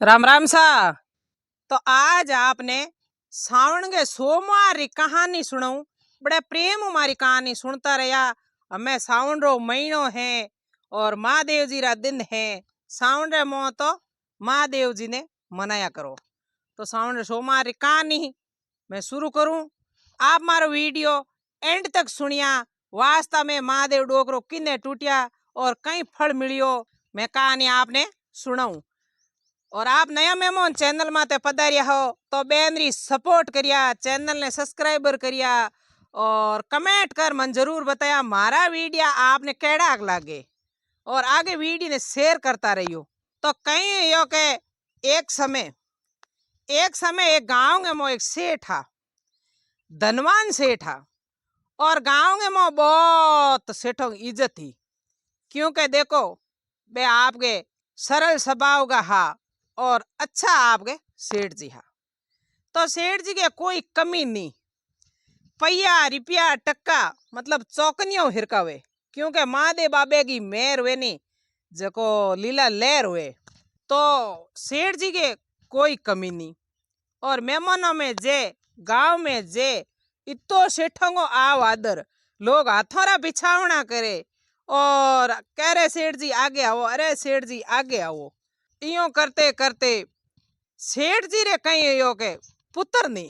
राम राम सा। तो आज आपने सावन के सोमवार री कहानी सुनाऊं। बड़े प्रेम हमारी कहानी सुनता रहा। हमें सावन रो महीनो है और महादेव जी रा दिन है। सावन रे मोह तो महादेव जी ने मनाया करो। तो सावन रे सोमवार री कहानी मैं शुरू करूं। आप मारो वीडियो एंड तक सुनिया। वास्तव में महादेव डोकरो किने टूटिया और कई फल मिलियो मैं कहानी आपने सुनाऊं। और आप नया मेहमान चैनल माते पधारिया हो तो बेन री सपोर्ट करिया, चैनल ने सब्सक्राइबर करिया और कमेंट कर मन जरूर बताया मारा वीडियो आपने केड़ा लागे और आगे वीडियो ने शेयर करता रहियो। तो कहीं यो के एक समय एक गांव में मो एक सेठ था, धनवान सेठ था। और गांव में मो बहुत सेठों की इज्जत थी, क्योंकि देखो बे आपके सरल स्वभाव का हा और अच्छा आपके सेठ जी हा। तो सेठ जी के कोई कमी नहीं, पैया रुपया टक्का मतलब चौकनियों हिरकावे, क्योंकि महादेव बाबे की मेहर हुए नहीं जको लीला लहर हुए। तो सेठ जी के कोई कमी नहीं। और मेहमानों में जे गांव में जे इतो सेठों को आव आदर, लोग हाथों बिछावना करे और कह रहे सेठ जी आगे आओ, अरे सेठ जी आगे आओ। इयो करते करते सेठ जी रे कहीं यो के पुत्र नहीं।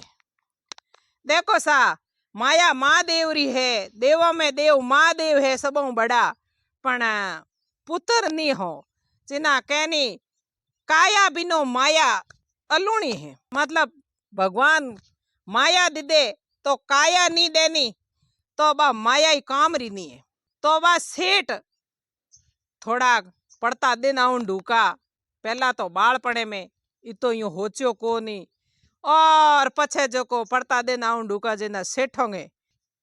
देखो सा माया महादेव री है, देवों में देव महादेव है सबों बड़ा, पण पुत्र नहीं हो। जिना कहनी काया बिनो माया अलूणी है, मतलब भगवान माया दे दे तो काया नहीं देनी तो बा माया ही काम री नहीं है। तो बा सेठ थोड़ा पड़ता दिन आउं ढूका। पहला तो बालपणे में इतो यूं होच्यो को नहीं और पछे जो को पड़ता दिन आउं ढूका जेना सेठोंगे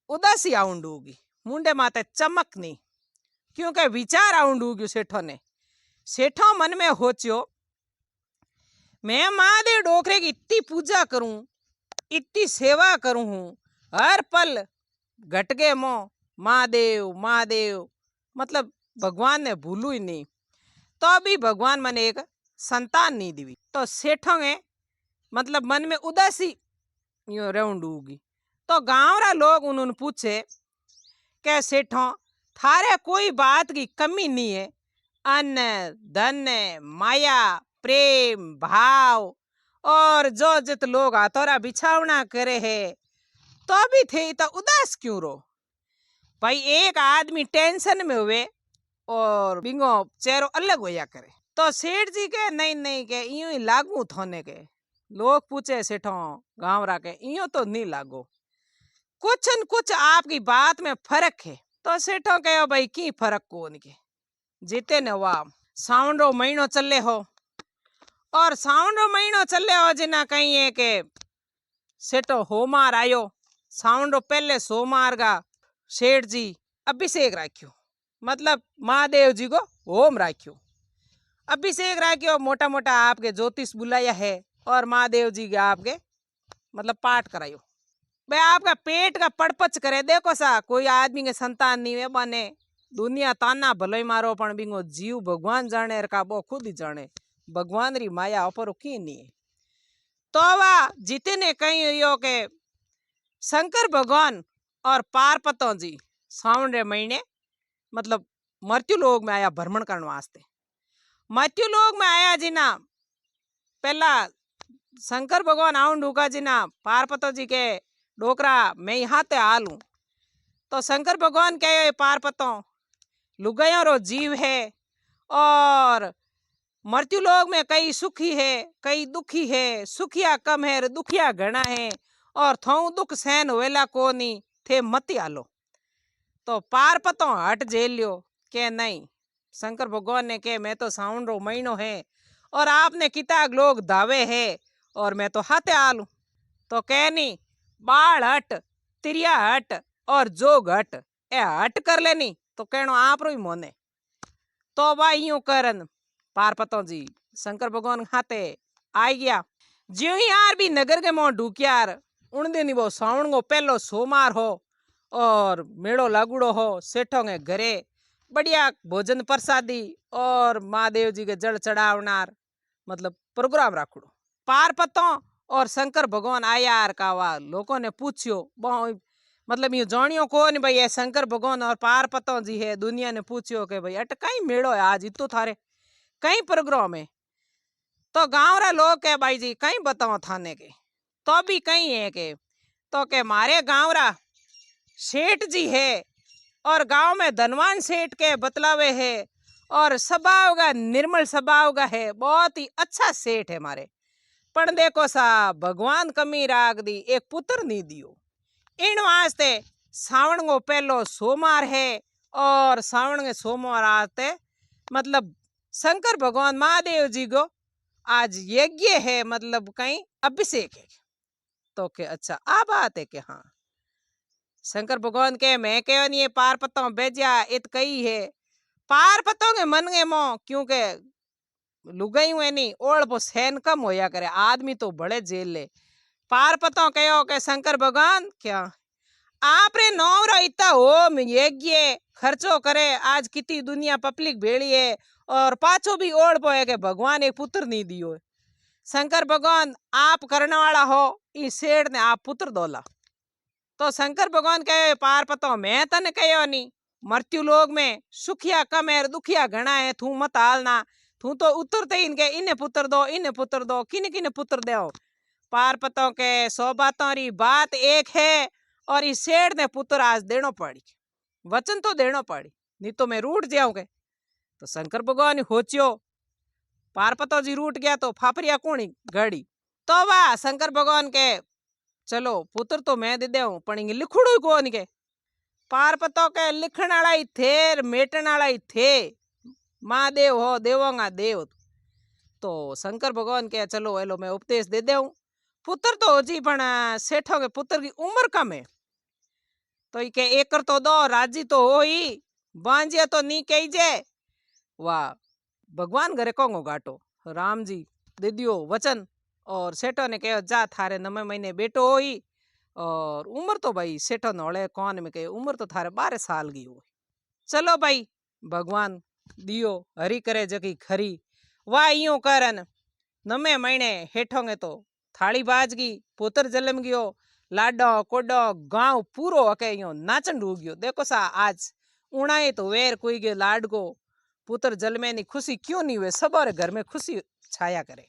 उदासी आउं ढूगी, मुंडे माते चमक नहीं, क्योंकि विचार आउं ढूग्यो सेठों ने। सेठों मन में होच्यो मैं महादेव डोकरे की इतनी पूजा करूं, इतनी सेवा करूं हूं, हर पल घटके मो महादेव महादेव, मतलब भगवान ने भूलू ही नहीं। तो अभी भगवान मने एक संतान नहीं दी। तो सेठों ने मतलब मन में उदासी यूं रहूंगी। तो गांव रा लोग उन्होंने पूछे के सेठों थारे कोई बात की कमी नहीं है, अन्न धन माया प्रेम भाव और जो जित लोग हाथोरा बिछावना करे है, तो भी थे तो उदास क्यों रो। भाई एक आदमी टेंशन में हुए और बिंगो चेहरो अलग होया करे। तो सेठ जी के नहीं नहीं के यूं ही लागू थोने के। लोग पूछे सेठों गांव रा के इयो तो नहीं लागो, कुछ न कुछ आपकी बात में फर्क है। तो सेठों कहो भाई की फर्क कोन के, जीते ने वाह सावन रो महीनो चले हो और सावन रो महीनो चले हो जिना कहीं है के सेठो होमार आयो। सावन रो पहले सोमवार का सेठ जी अभिषेक राख्यो, मतलब महादेव जी को होम राख्यो, अभिषेक राख्यो। मोटा मोटा आपके ज्योतिष बुलाया है और महादेव जी के आपके मतलब पाठ करायो। भाई आपका पेट का पड़पच करे। देखो सा कोई आदमी के संतान नहीं वे बने, दुनिया ताना भले मारो पण बिंगो जीव भगवान जाने का वो खुद ही जाने, भगवान री माया अपर की नहीं। तो वा जितने कहीं यो के शंकर भगवान और पार्वती जी सावन रे महीने मतलब मृत्यु लोक में आया भ्रमण करने वास्ते। मृत्यु लोक में आया जी ना पहला शंकर भगवान आउं ढूका जी ना पार्वती जी के डोकरा मैं यहाँ ते आलू। तो शंकर भगवान कहे पार्वती लुगायों रो जीव है और मृत्यु लोक में कई सुखी है कई दुखी है, सुखिया कम है दुखिया घना है और थों दुख सहन होएला को नहीं थे मत आलो। तो पार्वती हट झेल लियो के नहीं। शंकर भगवान ने कहे मैं तो सावन रो महीनो है और आपने किता लोग दावे है और मैं तो हाथे आलू। तो कहनी बाल हट तिरिया हट और जोग हट ए हट कर लेनी तो कहनो आप रो ही मोने। तो भाई यूं करन पार्वती जी शंकर भगवान हाथे आई गया। ज्यों ही यार भी नगर के मोह ढूकियार उन दिन वो सावन को पहलो सोमवार हो और मेड़ो लागूड़ो हो। सेठों के घरे बढ़िया भोजन प्रसादी और महादेव जी के जल चढ़ावनार मतलब प्रोग्राम राखड़ो। पारपतो और शंकर भगवान आया का वा लोगों ने पूछ्यो, मतलब ये जानियो कौन भाई ये शंकर भगवान और पारपतो जी है। दुनिया ने पूछ्यो कि भाई अट कई मेड़ो है आज, इतो थारे कई प्रोग्राम है। तो गांव रा लोग के भाई जी कई बताओ थाने के, तो भी कई है के, तो के मारे गांव रा सेठ जी है और गांव में धनवान सेठ के बतलावे है और स्वभाव का निर्मल स्वभाव का है, बहुत ही अच्छा सेठ है मारे। पण देखो सा भगवान कमी राख दी, एक पुत्र नहीं दियो। इन वास्ते सावण को पहलो सोमवार है और सावण के सोमवार आते मतलब शंकर भगवान महादेव जी को आज यज्ञ है, मतलब कहीं अभिषेक है। तो के अच्छा आ बात है कि हाँ शंकर भगवान के मैं कहो नहीं पारपतों भेजा इत कही है। पारपतों के मन के मो क्योंकि लुगाई हुए नहीं ओल वो सहन कम होया करे, आदमी तो बड़े जेल ले। पारपतों कहो के शंकर भगवान क्या आपरे नौरा इतना हो यज्ञ खर्चो करे, आज कितनी दुनिया पब्लिक भेड़ी है और पाछो भी ओढ़ पोए के भगवान एक पुत्र नहीं दियो। शंकर भगवान आप करने वाला हो, इस शेर ने आप पुत्र दोला। तो शंकर भगवान कहे पारपतो मैं तने कहो नहीं, मृत्यु लोग में सुखिया कम है दुखिया घना है, तू मत हालना, तू तो उतरते ही इनके इन्हें पुत्र दो इन्हें पुत्र दो, किन किन पुत्र दो। पारपतों के सौबातों री बात एक है और इस शेर ने पुत्र आज देनो पड़ी, वचन तो देनो पड़ी, नहीं तो मैं रूठ जाऊंगे। तो शंकर भगवान होचियो, पारपतो जी रूठ गया तो फाफरिया कोणी घड़ी। तो वाह शंकर भगवान के चलो पुत्र तो मैं दे दूं पण इंगे लिखड़ू कौन के। पारपतो के लिखण वाला ही थे मेटण वाला ही थे, महादेव हो देवोंगा देव। तो शंकर भगवान के चलो एलो मैं उपदेश दे दूं, पुत्र तो हो जी पण सेठों के पुत्र की उम्र कम है। तो के एकर तो दो राजी तो हो ही, बांझिया तो नहीं कही जे। वाह भगवान घरे कोंगो घाटो, राम जी दे दियो वचन और सेठो ने कहो जा थारे 9 महीने बेटो हो ही, और उम्र तो भाई सेठो नौले कौन में कहे उम्र तो थारे 12 साल की हो। चलो भाई भगवान दियो हरी करे जगी खरी। वाह यूं करन 9 महीने हेठोंगे तो थाली बाज गई, पुत्र जन्म गयो, लाडो कोडो गांव पूरो हके यूं नाचन डूब गयो। देखो सा आज उणाए तो वेर कोई गयो लाडगो पुत्र जन्मे नी खुशी क्यों नहीं हुए, सबरे घर में खुशी छाया करे।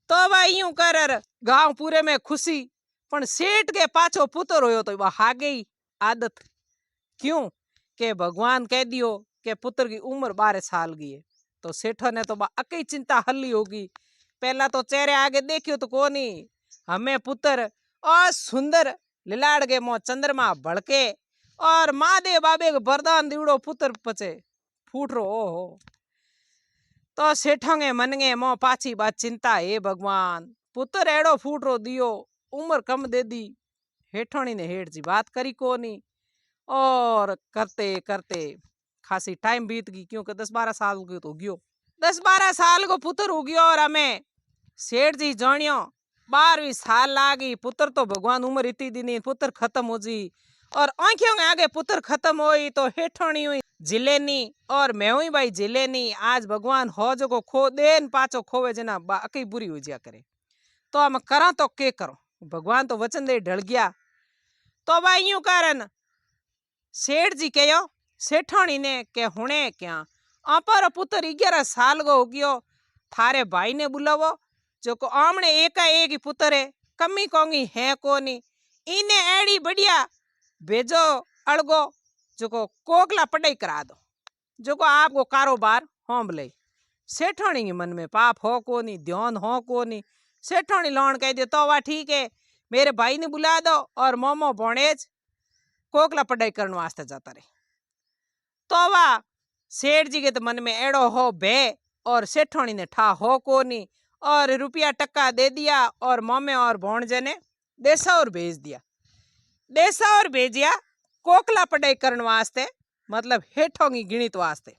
तो भाई यूं कर गांव पूरे में खुशी, पण सेठ के पाछो पुत्र होयो तो वह आ गई आदत। क्यों के भगवान कह दियो के पुत्र की उम्र 12 साल की है। तो सेठो ने तो अकई चिंता हल्ली होगी, पहला तो चेहरे आगे देखियो तो कोनी हमें पुत्र और सुंदर लिलाड़ के मो चंद्रमा भड़के और महादेव बाबे को वरदान दीवड़ो पुत्र पचे फूट रो ओहो। तो सेठों के मन में मो पाछी बात चिंता, हे भगवान पुत्र एड़ो फूट रो दियो उम्र कम दे दी। हेठोनी ने हेठ जी बात करी कोनी और करते करते खासी टाइम बीत गई, क्योंकि 10-12 साल को तो गयो, 10-12 साल को पुत्र हो गयो। और हमें सेठ जी जानियो 12वीं साल लागी, पुत्र तो भगवान उम्र इतनी दिन पुत्र खत्म हो जी, और आंखों में आगे पुत्र खत्म हुई तो हेठोनी हुई जिलेनी और मैं हुई भाई जिलेनी। आज भगवान हो जो को खो देन पाचो खोवे जना बाकी बुरी हो जा करे, तो हम करा तो के करो, भगवान तो वचन दे ढल गया। तो भाई यूं कारण सेठ जी कहो सेठाणी ने के हुणे क्या अपर पुत्र 11 साल को हो गयो, थारे भाई ने बुलावो जो को आमने एका एक ही पुत्र है, कमी कोंगी है कोनी, इने एड़ी बढ़िया भेजो अड़गो जो को कोकला पढ़ाई करा दो, जो को आपको कारोबार होम ले। सेठाणी के मन में पाप हो कोनी ध्यान हो कोनी, सेठाणी लौण कह दे तो वाह ठीक है मेरे भाई ने बुला दो और मोमो भोणेज कोकला पढ़ाई करने वास्ते जाता रहे। तो वाह सेठ जी के तो मन में एड़ो हो भे और सेठाणी ने ठा हो कोनी और रुपया टक्का दे दिया और मोमे और भोणजे ने देसावर भेज दिया। देसावर भेजिया कोकला पढ़ाई करने वास्ते, मतलब हेठों की गिणित वास्ते।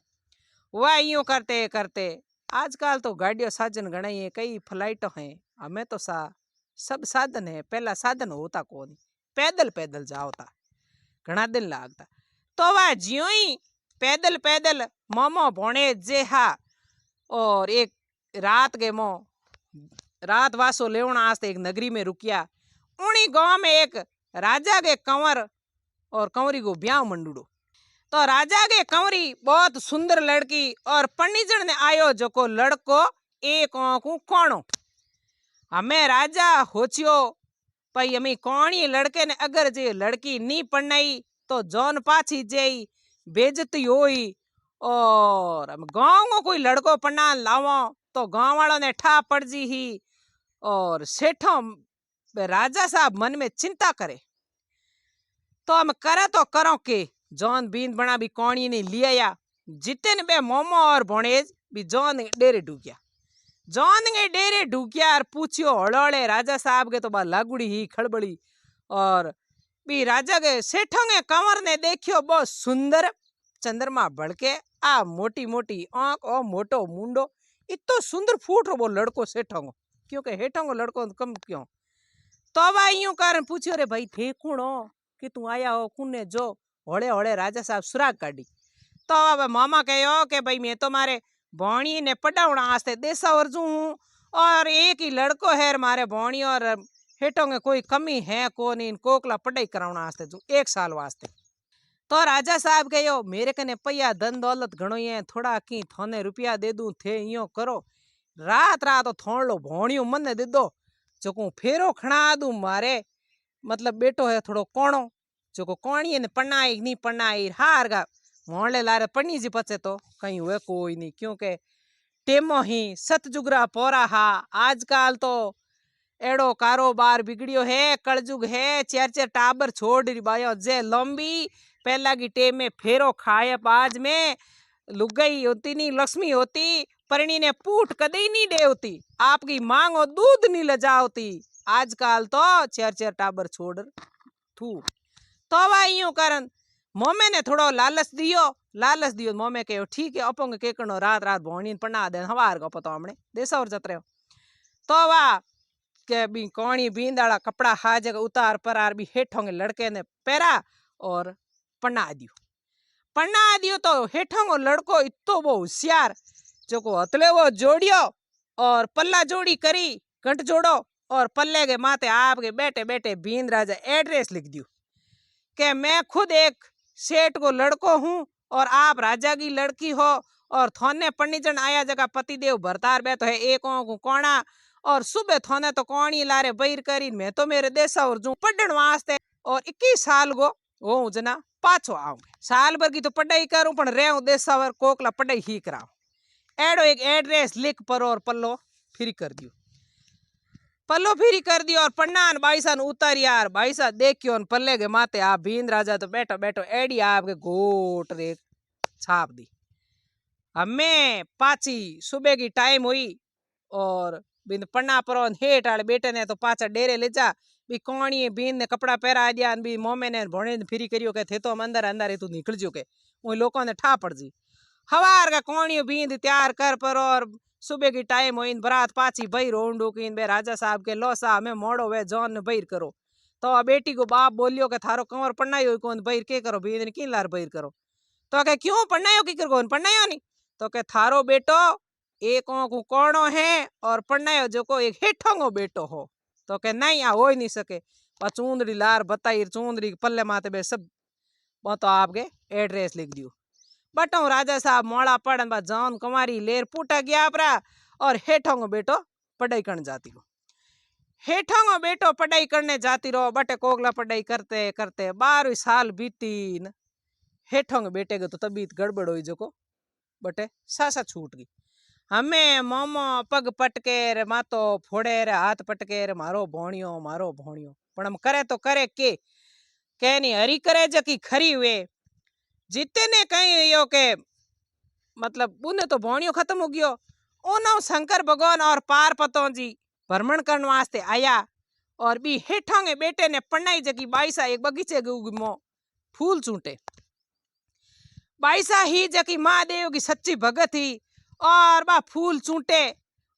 वह यूं करते करते आजकल तो गाड़ियों साधन गणाई है, कई फ्लाइटों हैं, हमें तो सब साधन है, पहला साधन होता कौन, पैदल पैदल जाओ था घना दिन लागता। तो वह ज्यों ही पैदल पैदल मोमो भोणे जे हा और एक रात के मो रात वासो लेवण आस्ते एक नगरी में रुकिया। उन्हीं गांव में एक राजा के कंवर और कंवरी को ब्याह मंडूड़ो। तो राजा के कंवरी बहुत सुंदर लड़की और पंडितजन ने आयो जो को लड़को एक आंखू कोणो। हमें राजा होचियो पई अमी कोणी लड़के ने अगर जे लड़की नी पढ़नाई तो जौन पाछी जेई बेजती होई और गांव को कोई लड़को पढ़ना लावो तो गांव वालों ने ठा पड़ जी ही। और सेठो राजा साहब मन में चिंता करे तो हम करे तो करो के जौन बींद बना भी कोणी ने लिया। जितने बे मोमो और भोणेज भी जौन डेरे ढूकिया। जौन के डेरे ढूकिया और पूछियो हड़ोड़े राजा साहब के तो बा लागुड़ी ही खड़बड़ी। और भी राजा के सेठों के कंवर ने देखियो बहुत सुंदर चंद्रमा भड़के आ मोटी मोटी आंख और मोटो मुंडो इतो सुंदर फूट रो वो लड़को सेठों को क्योंकि हेठों को लड़को कम क्यों। तो अब यूं कारण पूछियो रे भाई थे कौन हो कि तू आया हो कुने जो होड़े होड़े राजा साहब सुराग काटी। तो अब मामा कहो कि भाई मैं तो मारे भौणी ने पढ़ावना आस्ते देसा वर्जू हूँ और एक ही लड़को है मारे भौणी और हेठों में कोई कमी है को नहीं कोकला पढ़ाई करावना आस्ते जू 1 साल वास्ते। तो राजा साहब कहो मेरे कने पैया धन दौलत घणो ही है थोड़ा की थोने रुपया दे दूं थे यो करो रात रात तो थोड़ लो भौणियों मन दे दो जो फेरो खणा दूं मारे मतलब बेटो है थोड़ो कोणो जो कोणी ने पढ़ाई नहीं पढ़ाई हार गा मोहल्ले लारे पढ़नी जी पचे तो कहीं हुए कोई नहीं क्योंकि टेमो ही सतजुगरा पोरा हा। आजकल तो एड़ो कारोबार बिगड़ियो है कलजुग है 4 टाबर छोड़ री बायो जे लंबी पहला की टेम में फेरो खाए बाज में लुगाई होती नहीं लक्ष्मी होती परणी ने पूठ कदी नहीं देवती आपकी मांग और दूध नहीं लजावती। आजकल तो 4 टाबर छोड़ थू। तो भाई यूं करन मोमे ने थोड़ो लालच दियो मोमे कहो ठीक है अपोंगे के कनो रात रात भौणी पढ़ा दे हवार को पतो हमने देसा और जत रहे तो वाह के भी कोणी बींदाड़ा कपड़ा हा जगह उतार परार भी हेठों लड़के ने पहरा और पढ़ा दियो तो हेठों लड़को इतो वो होशियार जो को हतले वो जोड़ियो और पल्ला जोड़ी करी गंठ जोड़ो और पल्ले के माथे आपके बैठे बैठे बींद राजा एड्रेस लिख दियो कि मैं खुद एक सेठ को लड़को हूँ और आप राजा की लड़की हो और थोने पंडितजन आया जगह पतिदेव भरतार बैठो है एक कोणा और सुबह थोने तो कोणी लारे बैर करी मैं तो मेरे देसा और जू पढ़न वास्ते और 21 साल गो वो जना पाछो आऊंगे साल भर की तो पढ़ाई करूं पण रहूं देसावर कोकला पढ़ाई ही कराऊं एडो एक एड्रेस लिख परो और पल्लो फ्री कर दियो और पन्नान बाईसा उतार यार बाईसा देखियो पल्ले के माते आप भींद राजा तो बैठो बैठो एडी आपके गोट रे छाप दी। हमें पाची सुबह की टाइम हुई और बिंद पन्ना परो हेठ आले बेटे ने तो पाचा डेरे ले जा भी कोणी बीन ने कपड़ा पहरा दिया भी मोमे ने भोणे फ्री करियो के थे तो हम अंदर अंदर तू निकल जो के वही लोगों ने ठा पड़ जी हवार का कोणी बींद तैयार कर पर और सुबह की टाइम हो बरात पाची बहिर होंडू की बे राजा साहब के लो सा हमें मोड़ो वे जौन ने बहिर करो तो बेटी को बाप बोलियो के थारो कंवर पढ़नाई कौन बहिर के करो बींद की लार बहिर करो तो के क्यों पढ़नायो की कौन पढ़नायो नहीं तो के थारो बेटो एक को कोणो है और पढ़नायो जो को एक हेठोंगो बेटो हो तो के नहीं आ हो ही नहीं सके चूंदड़ी लार बताई चूंदड़ी पल्ले माते बे सब वो तो आपके एड्रेस लिख दियो बटो राजा साहब मोड़ा पड़न बा जौन कुमारी लेर पुटा गया अपरा और हेठोंगो बेटो पढ़ाई करने जाती रो हेठोंगो बेटो पढ़ाई करने जाती रो बटे कोगला पढ़ाई करते करते 12 साल बीती हेठोंगो बेटे के तो तबीयत गड़बड़ हुई जो को बटे सासा छूट गई हमें मोमो पग पटके रे मातो फोड़े रे हाथ पटके रे मारो भोणियो पण हम करे तो करे के नहीं हरी करे जकी खरी हुए जितने कहीं यो के मतलब बुने तो भोणियो खत्म हो गयो ओनो शंकर भगवान और पार्वती जी भ्रमण करने वास्ते आया और बी हेठोंगे बेटे ने पढ़ाई जगी बाईसा एक बगीचे में फूल चूंटे बाईसा ही जकी महादेव की सच्ची भगत ही और बा फूल चूंटे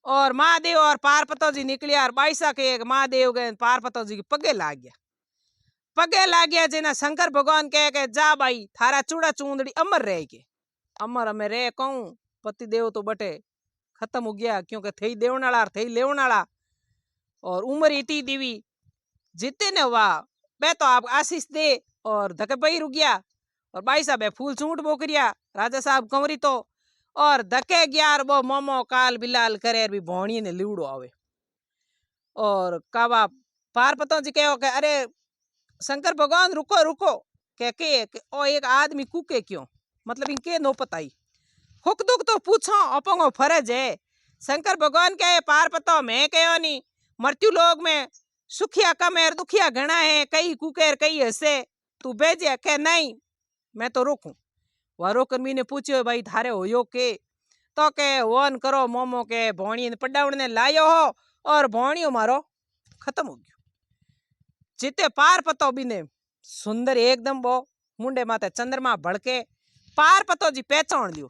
और महादेव और पार्वती जी निकलिया और बाईसा के एक महादेव गए पार्वती जी के पगे लाग गया जिना शंकर भगवान कह के जा भाई थारा चूड़ा चूंदड़ी अमर रह के अमर हमें रे कहूं पति देव तो बटे खत्म हो गया, क्योंकि थई देवण वाला थई लेवण वाला, और उम्र इतनी दीवी जीते ने वाह बे तो आप आशीष दे, और धके बही रुक गया, और भाई साहब फूल सूट बोकरिया राजा साहब कंवरी तो, और धके ग्यार वो मोमो काल बिलाल करे भी भोणी ने लीवड़ो आवे, और कावा पार पतो जी कहो के अरे शंकर भगवान रुको रुको, के ओ एक आदमी कूके क्यों, मतलब इनके नो पताई हुक दुख तो पूछो अपंगो फर्ज है। शंकर भगवान कहे पार पतो मैं कहो नहीं, मृत्यु लोग में सुखिया कम है दुखिया घना है, कई कुकेर कई हसे, तू भेजे के नहीं मैं तो रोकूं। वह रोकन मी ने पूछो भाई थारे होयो के, तो के वन करो मोमो के भोणी ने पडावण ने लायो हो, और भोणियो मारो खत्म हो गयो। जीते पार पतो बीने सुंदर एकदम वो मुंडे माथे चंद्रमा भड़के, पार पतो जी पहचान लियो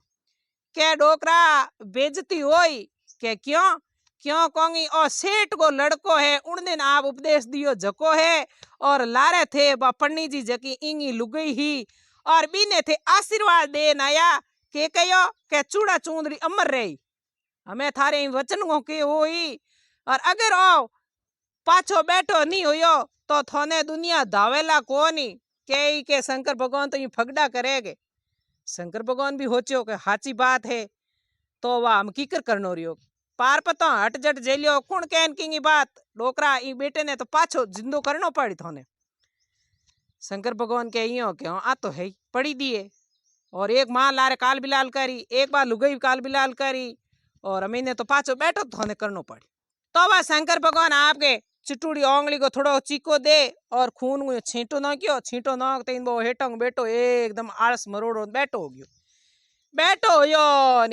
के डोकरा बेजती होई के क्यों क्यों कोंगी और सेठ को लड़को है, उन दिन आप उपदेश दियो जको है, और लारे थे बा पंडित जी जकी इंगी लुगई ही, और बीने थे आशीर्वाद देन आया के कयो के चूड़ा चूंदरी अमर रही, हमें थारे वचन को के होई, और अगर ओ पाछो बैठो नहीं होयो तो थोने दुनिया धावेला कोनी के शंकर भगवान तो ये फगड़ा करेगे। शंकर भगवान भी होचो के हाची बात है, तो वह हम कीकर करनो रियो, पार पतो हट जट जेलियो कुण कहन की बात, डोकरा ई बेटे ने तो पाछो जिंदो करनो पड़ी थोने। शंकर भगवान के यो क्यों आ तो है पड़ी दिए, और एक माँ लारे काल बिलाल करी, एक बार लुगई काल बिलाल करी, और अमीने तो पाछो बैठो थोने करनो पड़ी। तो वह शंकर भगवान आपके चिटूड़ी ओंगली को थोड़ो चीको दे, और खून को छींटो न क्यों छींटो न वो हेटंग बेटो एकदम आलस मरोड़ो बैठो हो गयो, बैठो यो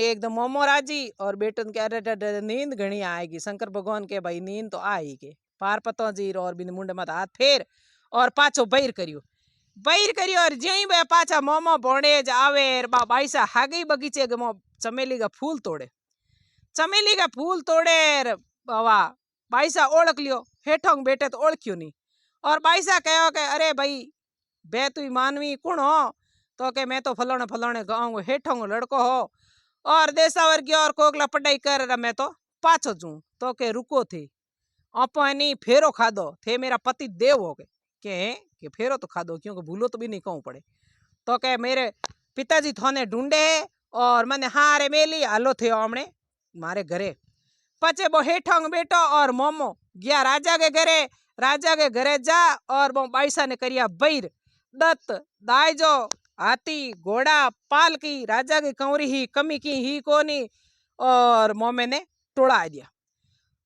एकदम मोमो राजी, और बेटन के अरे नींद घनी आएगी। शंकर भगवान के भाई नींद तो आई के पार पतो जी, और बिन मुंडे मत हाथ फेर, और पाछो बहिर करियो और ज्यों बे पाछा मोमो भोणे आवे भाई सा हागी बगीचे गमो चमेली का फूल तोड़े, चमेली का फूल तोड़े बाबा भाई सा ओळख लियो, हेठोंग बेटे तो ओळख्यो नहीं, और भाई सा कहो के अरे भाई बे तू मानवी कुण हो, तो के मैं तो फलाने फलाने गाँव हेठोंग लड़को हो, और देसावर गयो और कोकला पढ़ाई कर मैं तो पाछो जू, तो के रुको थे अपनी फेरो खादो थे मेरा पति देव हो गए के फेरो तो खादो क्योंकि भूलो तो भी नहीं कहूँ पड़े, तो के मेरे पिताजी थोने ढूंढे है, और मैंने हारे मेली हालो थे हमने मारे घरे, पचे वो हेठोंग बेटो और मोमो गया राजा के घरे जा, और वो बाईसा ने करिया बैर दत्त दाइजो हाथी घोड़ा पालकी, राजा की कंवरी ही कमी की ही कोनी, और मोमे ने टोड़ा दिया।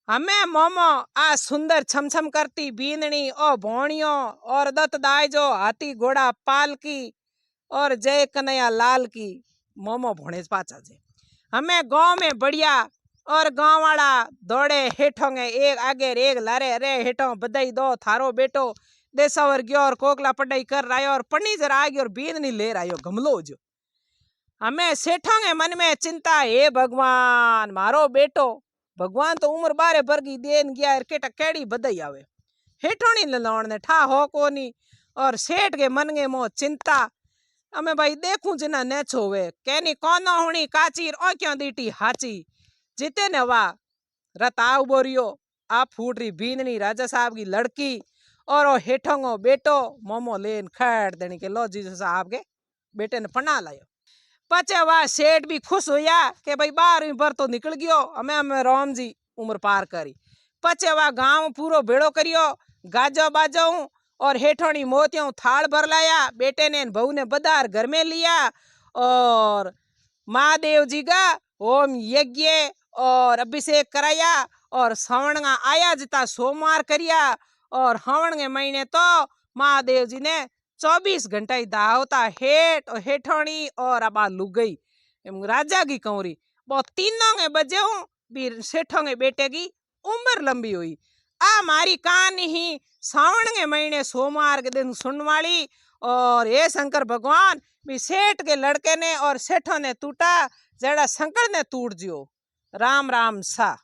हमें मोमो आ सुंदर छमछम करती बीननी और भोणियो और दत्त दाइजो हाथी घोड़ा पालकी और जय कन्हैया लाल की मोमो भोणे पाचा जे। हमें गांव में बढ़िया और गांव वाला दौड़े हेठोंगे एक आगे एक लारे, अरे हेठों बधाई दो थारो बेटो देसावर गयो और कोकला पढ़ाई कर रहा और फर्नीचर आ गयो और बीननी ले रहा गमलो जो। हमें सेठोंगे मन में चिंता, हे भगवान मारो बेटो, भगवान तो उम्र बारे बरगी देन गया केटा केड़ी बधाई आवे, हेठोनी ललौण ने ठा हो कोनी, और सेठ के मन में मो चिंता, हमें भाई देखूं जिना ने छोवे कहनी कौन होनी काची ओ क्यों दीटी हाची, जीते ने वा रत आ उबो रियो, आ फूट रही बीननी राजा साहब की लड़की, और ओ हेठोंगो बेटो मोमो लेन खैर देनी के लो जीसस साहब के बेटे ने पना लायो। पचे वाह सेठ भी खुश होया कि भाई 12वीं पर तो निकल गयो, हमें राम जी उम्र पार करी। पचे वाह गांव पूरो भेड़ो करियो गाजो बाजो, और हेठोनी मोतियों थाल भर लाया, बेटे ने बहू ने बदार घर में लिया, और महादेव जी का ओम यज्ञ और अभिषेक कराया, और श्रावण आया जिता सोमवार करिया, और हवन के महीने तो महादेव जी ने 24 घंटा ही दावता हेठ और हेठोनी और अबा लुगई राजा की कंवरी वो तीनों के बजे भी सेठों के बेटे की उम्र लंबी हुई। आ मारी कहानी ही सावन के महीने सोमवार के दिन सुनने वाली, और ये शंकर भगवान भी सेठ के लड़के ने और सेठों ने टूटा जड़ा शंकर ने टूट जियो। राम राम सा।